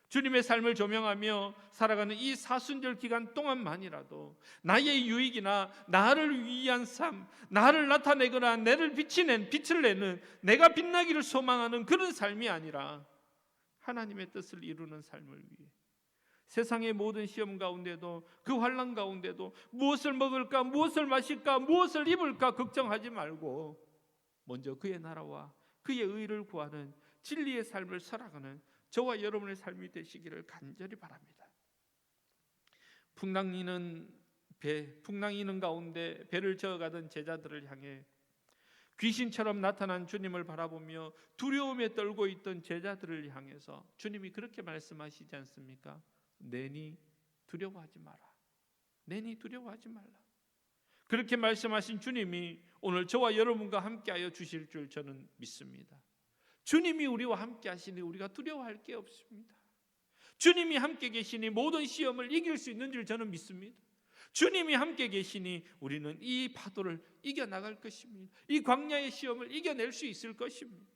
주님의 삶을 조명하며 살아가는 이 사순절 기간 동안만이라도 나의 유익이나 나를 위한 삶, 나를 나타내거나 나를 빛을 내는, 내가 빛나기를 소망하는 그런 삶이 아니라 하나님의 뜻을 이루는 삶을 위해 세상의 모든 시험 가운데도, 그 환난 가운데도 무엇을 먹을까, 무엇을 마실까, 무엇을 입을까 걱정하지 말고 먼저 그의 나라와 그의 의를 구하는 진리의 삶을 살아가는 저와 여러분의 삶이 되시기를 간절히 바랍니다. 풍랑이는 가운데 배를 저어가던 제자들을 향해 귀신처럼 나타난 주님을 바라보며 두려움에 떨고 있던 제자들을 향해서 주님이 그렇게 말씀하시지 않습니까? 내니 두려워하지 마라. 내니 두려워하지 말라. 그렇게 말씀하신 주님이 오늘 저와 여러분과 함께하여 주실 줄 저는 믿습니다. 주님이 우리와 함께 하시니 우리가 두려워할 게 없습니다. 주님이 함께 계시니 모든 시험을 이길 수 있는 줄 저는 믿습니다. 주님이 함께 계시니 우리는 이 파도를 이겨나갈 것입니다. 이 광야의 시험을 이겨낼 수 있을 것입니다.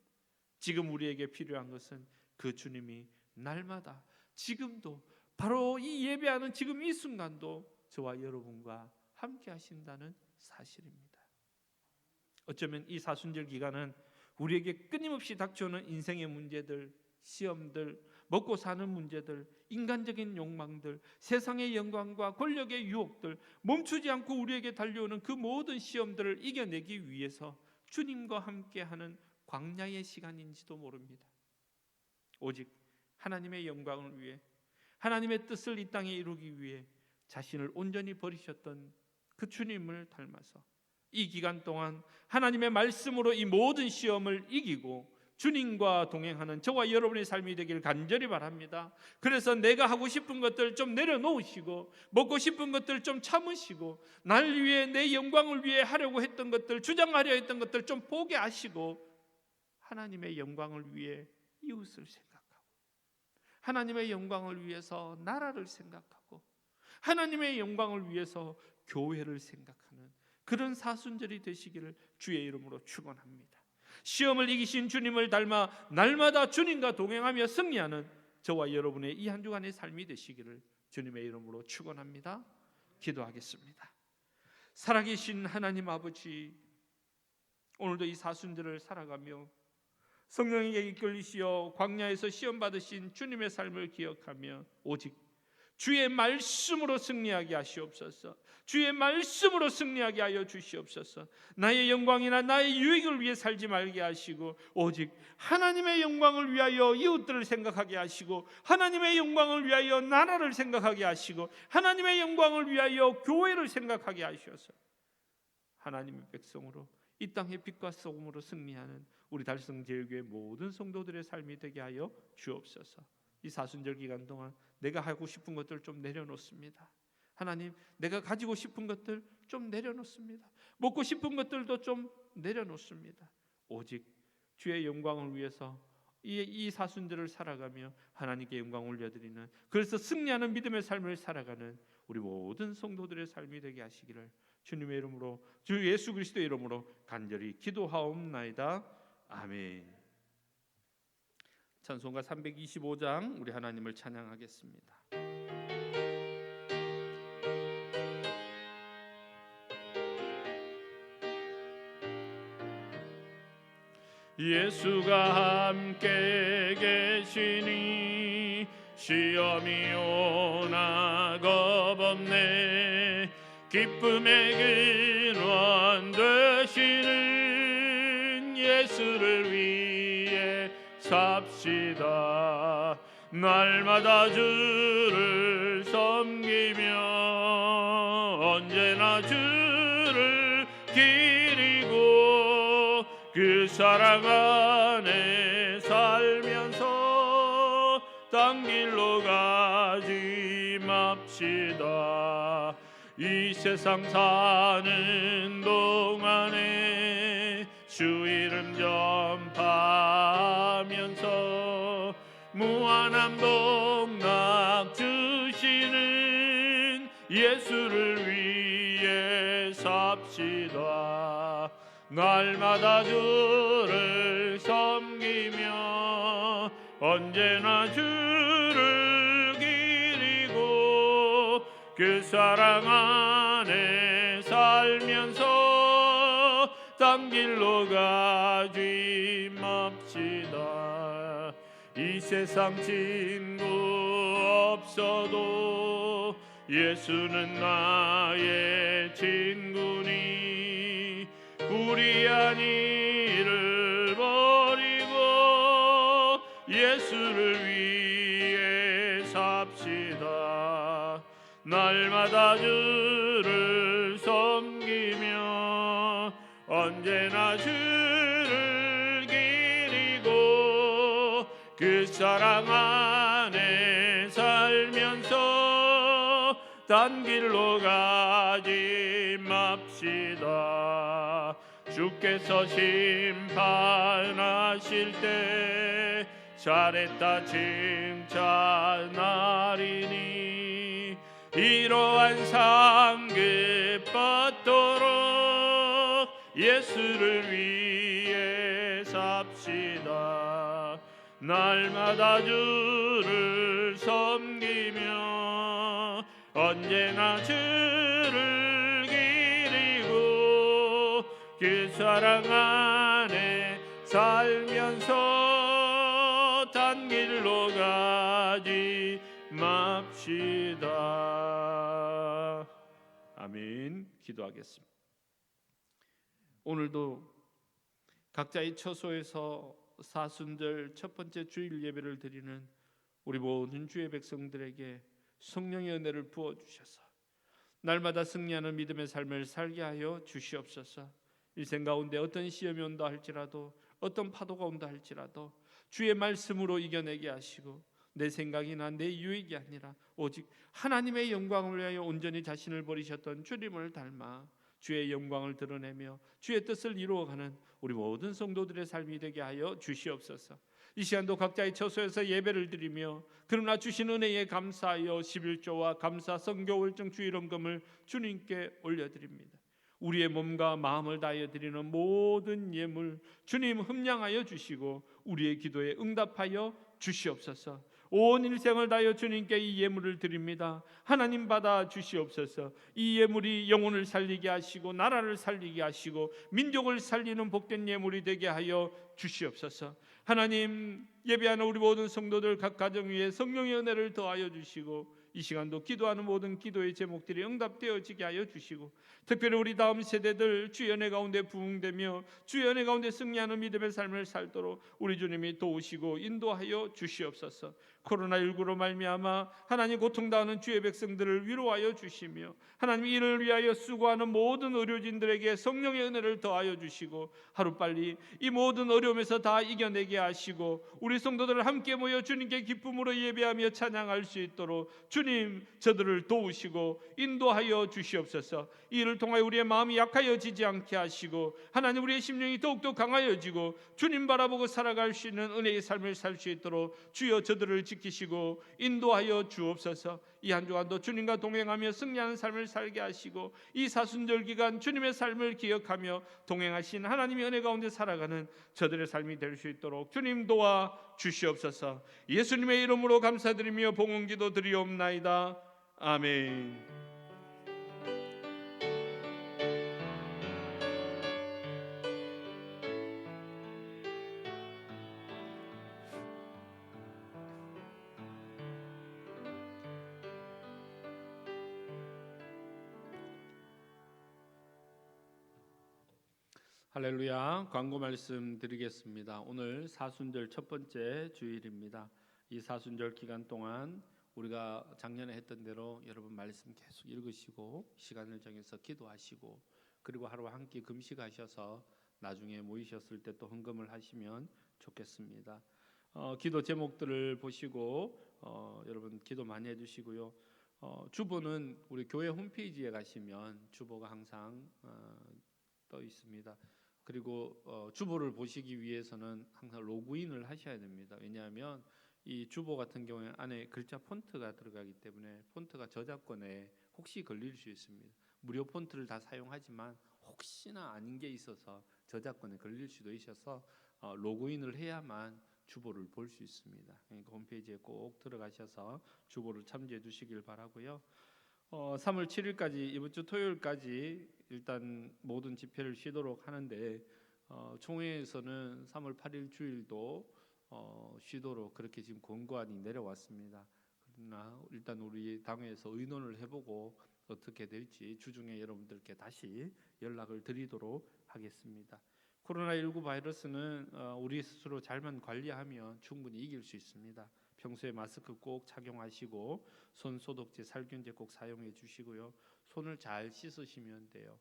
지금 우리에게 필요한 것은 그 주님이 날마다 지금도 바로 이 예배하는 지금 이 순간도 저와 여러분과 함께 하신다는 사실입니다. 어쩌면 이 사순절 기간은 우리에게 끊임없이 닥쳐오는 인생의 문제들, 시험들, 먹고 사는 문제들, 인간적인 욕망들, 세상의 영광과 권력의 유혹들, 멈추지 않고 우리에게 달려오는 그 모든 시험들을 이겨내기 위해서 주님과 함께하는 광야의 시간인지도 모릅니다. 오직 하나님의 영광을 위해, 하나님의 뜻을 이 땅에 이루기 위해 자신을 온전히 버리셨던 그 주님을 닮아서 이 기간 동안 하나님의 말씀으로 이 모든 시험을 이기고 주님과 동행하는 저와 여러분의 삶이 되길 간절히 바랍니다. 그래서 내가 하고 싶은 것들 좀 내려놓으시고, 먹고 싶은 것들 좀 참으시고, 날 위해, 내 영광을 위해 하려고 했던 것들, 주장하려 했던 것들 좀 포기하시고 하나님의 영광을 위해 이웃을 생각하고 하나님의 영광을 위해서 나라를 생각하고 하나님의 영광을 위해서 교회를 생각하는 그런 사순절이 되시기를 주의 이름으로 축원합니다. 시험을 이기신 주님을 닮아 날마다 주님과 동행하며 승리하는 저와 여러분의 이 한 주간의 삶이 되시기를 주님의 이름으로 축원합니다. 기도하겠습니다. 살아계신 하나님 아버지, 오늘도 이 사순절을 살아가며 성령에게 이끌리시어 광야에서 시험 받으신 주님의 삶을 기억하며 오직 주의 말씀으로 승리하게 하시옵소서. 주의 말씀으로 승리하게 하여 주시옵소서. 나의 영광이나 나의 유익을 위해 살지 말게 하시고 오직 하나님의 영광을 위하여 이웃들을 생각하게 하시고 하나님의 영광을 위하여 나라를 생각하게 하시고 하나님의 영광을 위하여 교회를 생각하게 하셔서 하나님의 백성으로 이 땅의 빛과 소금으로 승리하는 우리 달성제일교회 모든 성도들의 삶이 되게 하여 주옵소서. 이 사순절 기간 동안 내가 하고 싶은 것들 좀 내려놓습니다. 하나님, 내가 가지고 싶은 것들 좀 내려놓습니다. 먹고 싶은 것들도 좀 내려놓습니다. 오직 주의 영광을 위해서 이 사순절을 살아가며 하나님께 영광 올려드리는, 그래서 승리하는 믿음의 삶을 살아가는 우리 모든 성도들의 삶이 되게 하시기를 주님의 이름으로, 주 예수 그리스도의 이름으로 간절히 기도하옵나이다. 아멘. 찬송가 325장 우리 하나님을 찬양하겠습니다. 예수가 함께 계시니 시험이 오나 겁없네. 기쁨의 근원 되시는 예수를 위해 삽시다. 날마다 주를 섬기며 언제나 주를 기리고 그 사랑 안에 살면서 딴 길로 가지 맙시다. 이 세상 사는 동안에 주 이름 전파하면서 무한한 복락 주시는 예수를 위해 삽시다. 날마다 주를 섬기며 언제나 주를 기리고 그 사랑 안에 살면서 딴 길로 가지 맙시다. 이 세상 친구 없어도 예수는 나의 친구니 불의한 일을 버리고 예수를 위해 삽시다. 날마다 주를 섬기며 언제나 주를 기리고 그 사랑 안에 살면서 딴 길로 가지 맙시다. 주께서 심판하실 때 잘했다 칭찬하리니 이러한 상급 받도록 예수를 위해 삽시다. 날마다 주를 섬기며 언제나 주를 기리고 그 사랑 안에 살면서 딴 길로 가지 맙시다. 아멘. 기도하겠습니다. 오늘도 각자의 처소에서 사순절 첫 번째 주일 예배를 드리는 우리 모든 주의 백성들에게 성령의 은혜를 부어 주셔서 날마다 승리하는 믿음의 삶을 살게 하여 주시옵소서. 일생 가운데 어떤 시험이 온다 할지라도 어떤 파도가 온다 할지라도 주의 말씀으로 이겨내게 하시고 내 생각이나 내 유익이 아니라 오직 하나님의 영광을 위하여 온전히 자신을 버리셨던 주님을 닮아 주의 영광을 드러내며 주의 뜻을 이루어가는 우리 모든 성도들의 삶이 되게 하여 주시옵소서. 이 시간도 각자의 처소에서 예배를 드리며 그러나 주신 은혜에 감사하여 11조와 감사 성교월정 주일헌금을 주님께 올려드립니다. 우리의 몸과 마음을 다하여 드리는 모든 예물 주님 흠량하여 주시고 우리의 기도에 응답하여 주시옵소서. 온 일생을 다하여 주님께 이 예물을 드립니다. 하나님 받아 주시옵소서. 이 예물이 영혼을 살리게 하시고 나라를 살리게 하시고 민족을 살리는 복된 예물이 되게 하여 주시옵소서. 하나님, 예배하는 우리 모든 성도들 각 가정 위에 성령의 은혜를 더하여 주시고 이 시간도 기도하는 모든 기도의 제목들이 응답되어지게 하여 주시고 특별히 우리 다음 세대들 주의 은혜 가운데 부흥되며 주의 은혜 가운데 승리하는 믿음의 삶을 살도록 우리 주님이 도우시고 인도하여 주시옵소서. 코로나19로 말미암아 하나님 고통당하는 주의 백성들을 위로하여 주시며 하나님 이를 위하여 수고하는 모든 의료진들에게 성령의 은혜를 더하여 주시고 하루빨리 이 모든 어려움에서 다 이겨내게 하시고 우리 성도들을 함께 모여 주님께 기쁨으로 예배하며 찬양할 수 있도록 주님 저들을 도우시고 인도하여 주시옵소서. 이 일을 통하여 우리의 마음이 약하여지지 않게 하시고 하나님 우리의 심령이 더욱더 강하여지고 주님 바라보고 살아갈 수 있는 은혜의 삶을 살 수 있도록 주여 저들을 지키시고 인도하여 주옵소서. 이 한 주간도 주님과 동행하며 승리하는 삶을 살게 하시고 이 사순절 기간 주님의 삶을 기억하며 동행하신 하나님의 은혜 가운데 살아가는 저들의 삶이 될 수 있도록 주님 도와 주시옵소서. 예수님의 이름으로 감사드리며 봉헌기도 드리옵나이다. 아멘. 할렐루야. 광고 말씀 드리겠습니다. 오늘 사순절 첫 번째 주일입니다. 이 사순절 기간 동안 우리가 작년에 했던 대로 여러분 말씀 계속 읽으시고 시간을 정해서 기도하시고 그리고 하루 한 끼 금식하셔서 나중에 모이셨을 때 또 헌금을 하시면 좋겠습니다. 기도 제목들을 보시고 여러분 기도 많이 해주시고요. 주보는 우리 교회 홈페이지에 가시면 주보가 항상 떠 있습니다. 그리고 주보를 보시기 위해서는 항상 로그인을 하셔야 됩니다. 왜냐하면 이 주보 같은 경우에 안에 글자 폰트가 들어가기 때문에 폰트가 저작권에 혹시 걸릴 수 있습니다. 무료 폰트를 다 사용하지만 혹시나 아닌 게 있어서 저작권에 걸릴 수도 있어서 로그인을 해야만 주보를 볼 수 있습니다. 그러니까 홈페이지에 꼭 들어가셔서 주보를 참조해 주시길 바라고요. 3월 7일까지 이번 주 토요일까지 일단 모든 집회를 쉬도록 하는데 총회에서는 3월 8일 주일도 쉬도록 그렇게 지금 권고안이 내려왔습니다. 그러나 일단 우리 당회에서 의논을 해보고 어떻게 될지 주중에 여러분들께 다시 연락을 드리도록 하겠습니다. 코로나19 바이러스는 우리 스스로 잘만 관리하면 충분히 이길 수 있습니다. 평소에 마스크 꼭 착용하시고 손 소독제, 살균제 꼭 사용해 주시고요. 손을 잘 씻으시면 돼요.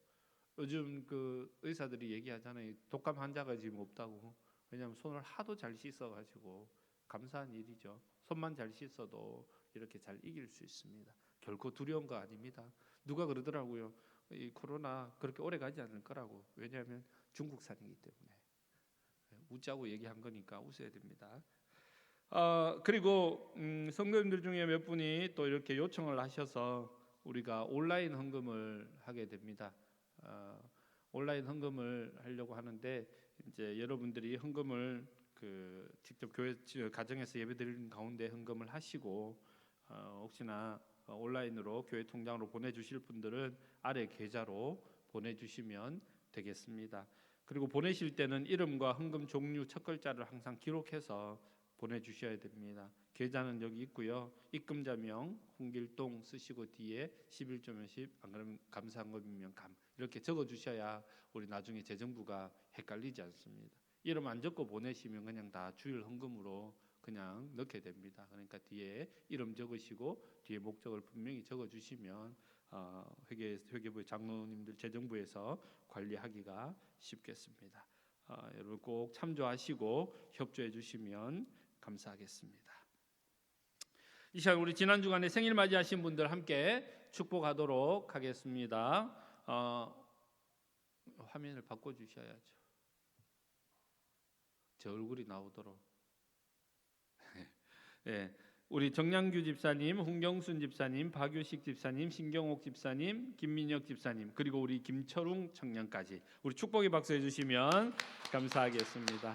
요즘 그 의사들이 얘기하잖아요. 독감 환자가 지금 없다고. 왜냐하면 손을 하도 잘 씻어가지고 감사한 일이죠. 손만 잘 씻어도 이렇게 잘 이길 수 있습니다. 결코 두려운 거 아닙니다. 누가 그러더라고요. 이 코로나 그렇게 오래 가지 않을 거라고. 왜냐하면 중국산이기 때문에. 웃자고 얘기한 거니까 웃어야 됩니다. 그리고 성도님들 중에 몇 분이 또 이렇게 요청을 하셔서 우리가 온라인 헌금을 하게 됩니다. 온라인 헌금을 하려고 하는데 이제 여러분들이 헌금을 직접 교회 가정에서 예배드리는 가운데 헌금을 하시고 혹시나 온라인으로 교회 통장으로 보내주실 분들은 아래 계좌로 보내주시면 되겠습니다. 그리고 보내실 때는 이름과 헌금 종류 첫 글자를 항상 기록해서 보내주셔야 됩니다. 계좌는 여기 있고요. 입금자명 홍길동 쓰시고 뒤에 11.10 안 그러면 감사헌금이면 감 이렇게 적어주셔야 우리 나중에 재정부가 헷갈리지 않습니다. 이름 안 적고 보내시면 그냥 다 주일 헌금으로 그냥 넣게 됩니다. 그러니까 뒤에 이름 적으시고 뒤에 목적을 분명히 적어주시면 회계부 장로님들 재정부에서 관리하기가 쉽겠습니다. 여러분 꼭 참조하시고 협조해 주시면 감사하겠습니다. 이 시간 우리 지난 주간에 생일 맞이하신 분들 함께 축복하도록 하겠습니다. 화면을 바꿔주셔야죠. 제 얼굴이 나오도록. 예, 우리 정량규 집사님, 홍경순 집사님, 박유식 집사님, 신경옥 집사님, 김민혁 집사님, 그리고 우리 김철웅 청년까지 우리 축복의 박수 해주시면 감사하겠습니다.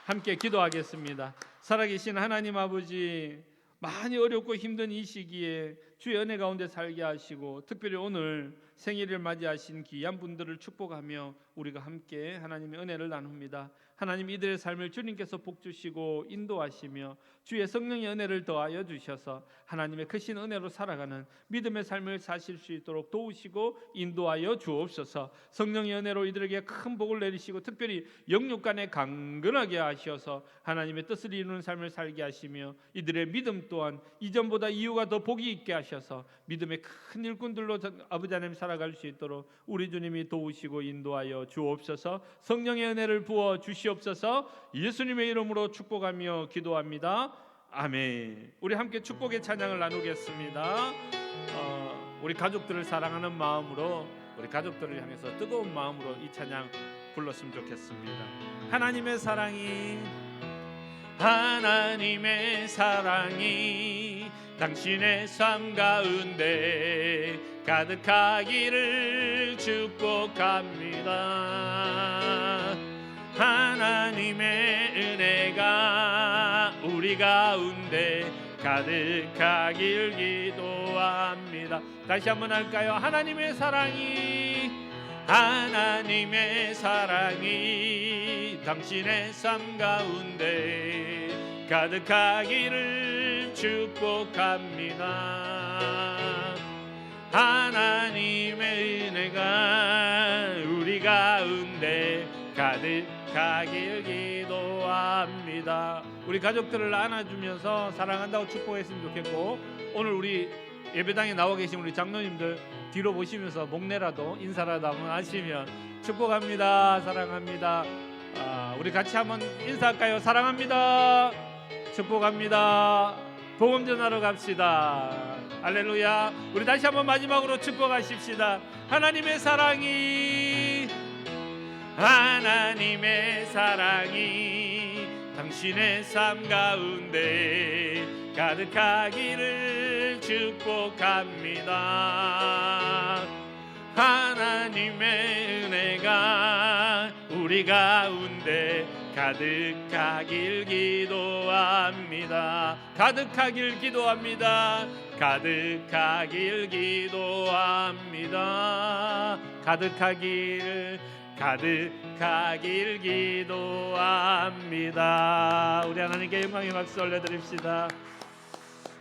함께 기도하겠습니다. 살아계신 하나님 아버지, 많이 어렵고 힘든 이 시기에 주의 은혜 가운데 살게 하시고 특별히 오늘 생일을 맞이하신 귀한 분들을 축복하며 우리가 함께 하나님의 은혜를 나눕니다. 하나님, 이들의 삶을 주님께서 복주시고 인도하시며 주의 성령의 은혜를 더하여 주셔서 하나님의 크신 은혜로 살아가는 믿음의 삶을 사실 수 있도록 도우시고 인도하여 주옵소서. 성령의 은혜로 이들에게 큰 복을 내리시고 특별히 영육간에 강건하게 하셔서 하나님의 뜻을 이루는 삶을 살게 하시며 이들의 믿음 또한 이전보다 이유가 더 복이 있게 하셔서 믿음의 큰 일꾼들로 아버지 하나님 살아갈 수 있도록 우리 주님이 도우시고 인도하여 주옵소서. 성령의 은혜를 부어 주시옵소서. 예수님의 이름으로 축복하며 기도합니다. 아멘. 우리 함께 축복의 찬양을 나누겠습니다. 우리 가족들을 사랑하는 마음으로 우리 가족들을 향해서 뜨거운 마음으로 이 찬양 불렀으면 좋겠습니다. 하나님의 사랑이 당신의 삶 가운데 가득하기를 축복합니다. 하나님의 은혜가 우리 가운데 가득하길 기도합니다. 다시 한번 할까요? 하나님의 사랑이 당신의 삶 가운데 가득하기를 축복합니다. 하나님의 은혜가 우리 가운데 가득하길 기도합니다. 우리 가족들을 안아주면서 사랑한다고 축복했으면 좋겠고, 오늘 우리 예배당에 나와 계신 우리 장로님들 뒤로 보시면서 목내라도 인사라도 한번 하시면 축복합니다. 사랑합니다. 우리 같이 한번 인사할까요? 사랑합니다. 축복합니다. 복음 전하러 갑시다. 할렐루야. 우리 다시 한번 마지막으로 축복하십시다. 하나님의 사랑이 당신의 삶 가운데 가득하기를 축복합니다. 하나님의 은혜가 우리 가운데 가득하길 기도합니다. 가득하길 기도합니다. 가득하길 기도합니다. 가득하길 기도합니다. 우리 하나님께 영광의 박수 올려드립시다.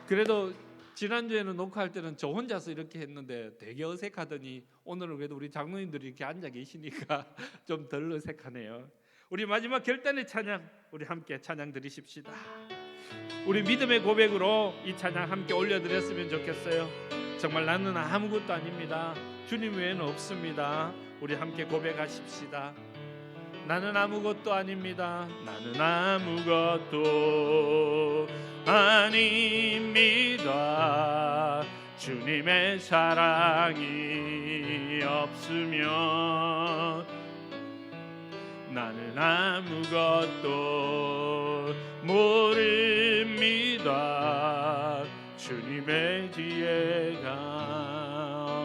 그래도 지난주에는 녹화할 때는 저 혼자서 이렇게 했는데 되게 어색하더니 오늘은 그래도 우리 장로님들이 이렇게 앉아 계시니까 좀 덜 어색하네요. 우리 마지막 결단의 찬양, 우리 함께 찬양 드리십시다. 우리 믿음의 고백으로 이 찬양 함께 올려드렸으면 좋겠어요. 정말 나는 아무것도 아닙니다. 주님 외에는 없습니다. 우리 함께 고백하십시다. 나는 아무것도 아닙니다. 나는 아무것도 아닙니다. 주님의 사랑이 없으면 나는 아무것도 모릅니다. 주님의 지혜가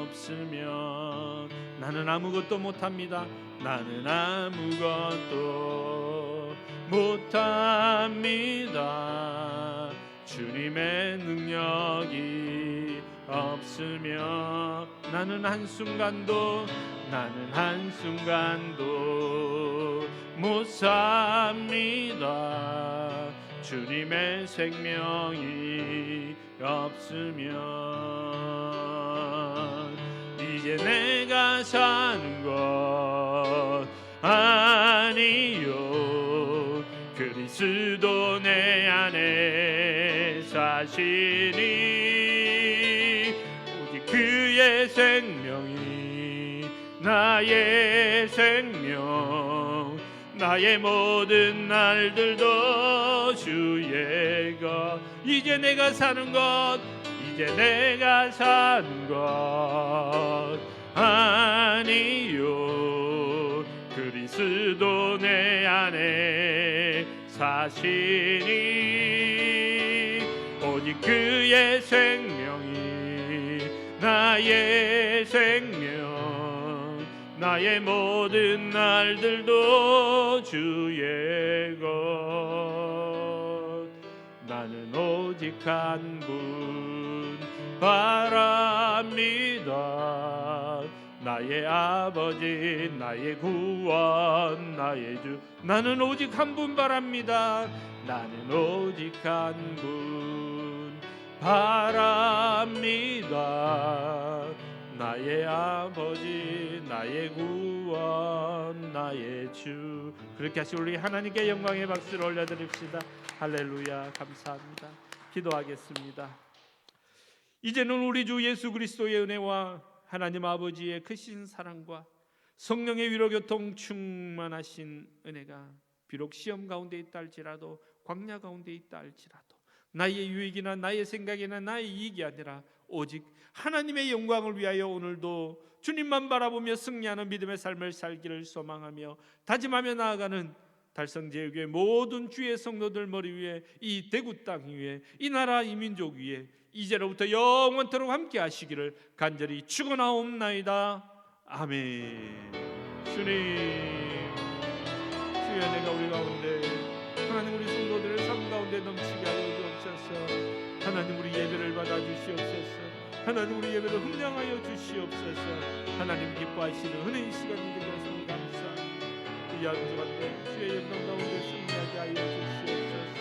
없으면 나는 아무것도 못합니다. 나는 아무것도 못합니다. 주님의 능력이 없으면 나는 한순간도 못 삽니다. 주님의 생명이 없으면 이제 내가 사는 것 아니요 그리스도 내 안에 사시니 오직 그의 생명이 나의 생명 나의 모든 날들도 주의 것 이제 내가 사는 것 아니요 그리스도 내 안에 사시니 오직 그의 생명이 나의 생명, 나의 모든 날들도 주의 것. 나는 오직 한 분 바랍니다. 나의 아버지, 나의 구원, 나의 주. 나는 오직 한 분 바랍니다. 나는 오직 한 분 바랍니다. 나의 아버지, 나의 구원, 나의 주. 그렇게 하시 우리 하나님께 영광의 박수를 올려드립시다. 할렐루야. 감사합니다. 기도하겠습니다. 이제는 우리 주 예수 그리스도의 은혜와 하나님 아버지의 크신 사랑과 성령의 위로교통 충만하신 은혜가 비록 시험 가운데 있다 할지라도, 광야 가운데 있다 할지라도, 나의 유익이나 나의 생각이나 나의 이익이 아니라 오직 하나님의 영광을 위하여 오늘도 주님만 바라보며 승리하는 믿음의 삶을 살기를 소망하며 다짐하며 나아가는 달성제일교회 모든 주의 성도들 머리 위에, 이 대구 땅 위에, 이 나라 이 민족 위에 이제로부터 영원토록 함께 하시기를 간절히 축원하옵나이다. 아멘. 주님, 주여, 내가 우리 가운데 하나님 우리 성도들의 삶 가운데 넘치게 하여 주옵소서. 하나님 우리 예배를 받아 주시옵소서. 하나님 우리 예배를 흥량하여 주시옵소서. 하나님 기뻐하시는 은혜의 시간이 되게 하시니 감사합니다. 이 아버지 가운데 주의 영광 가운데 승리하게 하여 주시옵소서.